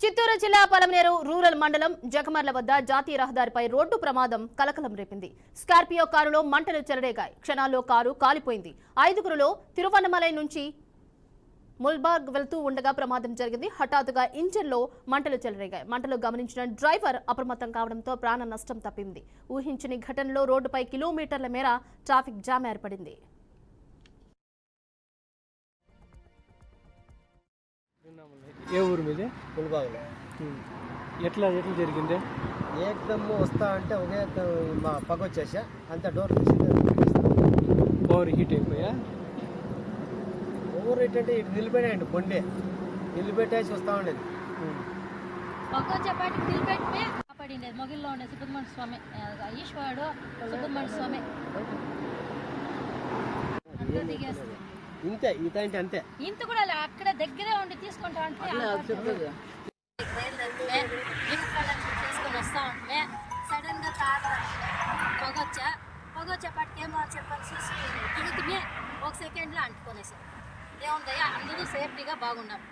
చిత్తూరు జిల్లా పలమనేరు రూరల్ మండలం జగమర్ల వద్ద జాతీయ రహదారిపై రోడ్డు ప్రమాదం కలకలం రేపింది. స్కార్పియో కారులో మంటలు చెలరేగాయి. క్షణాల్లో కారు కాలిపోయింది. 5గురులో తిరువన్నమలై నుంచి ముల్బాగ్ వెళ్తూ ఉండగా ప్రమాదం జరిగింది. హఠాత్తుగా ఇంజిన్లో మంటలు చెలరేగాయి. మంటలు గమనించిన డ్రైవర్ అప్రమత్తం కావడంతో ప్రాణ నష్టం తప్పింది. ఊహించని ఘటనలో రోడ్డుపై కిలోమీటర్ల మేర ట్రాఫిక్ జామ్ ఏర్పడింది. ఏ ఊరు మీది? ముల్బాగులో. ఎట్లా జరిగింది? ఏకదమ్ వస్తా అంటే ఒకే మా పగ వచ్చేసా అంత డోర్ ఓవర్ హీట్ అయిపోయా? ఓవర్ హీట్ అంటే ఇటు నిలబెట్టండి బండి నిలబెట్టేసి వస్తా ఉండేది. పక్కపాటికి నిలబెట్టి కాపాడిండేది. మొగిల్లో ఉండే సుబ్రహ్మణ్య స్వామి ఈశ్వరుడు సుబ్రహ్మణ్య స్వామి అంతా దిగేస్తుంది. ఇంతే ఈత అంటే అంతే. ఇంత కూడా అక్కడ దగ్గరే ఉండి తీసుకుంటా అంటే తీసుకొని వస్తా ఉంటే సడన్ గా పొగొచ్చేపాటికేమో చెప్పాలి చూసి తిరుగుతుమే ఒక సెకండ్లో అంటుకొనేసారు. ఏముందయ్యా అందరూ సేఫ్టీగా బాగున్నారు.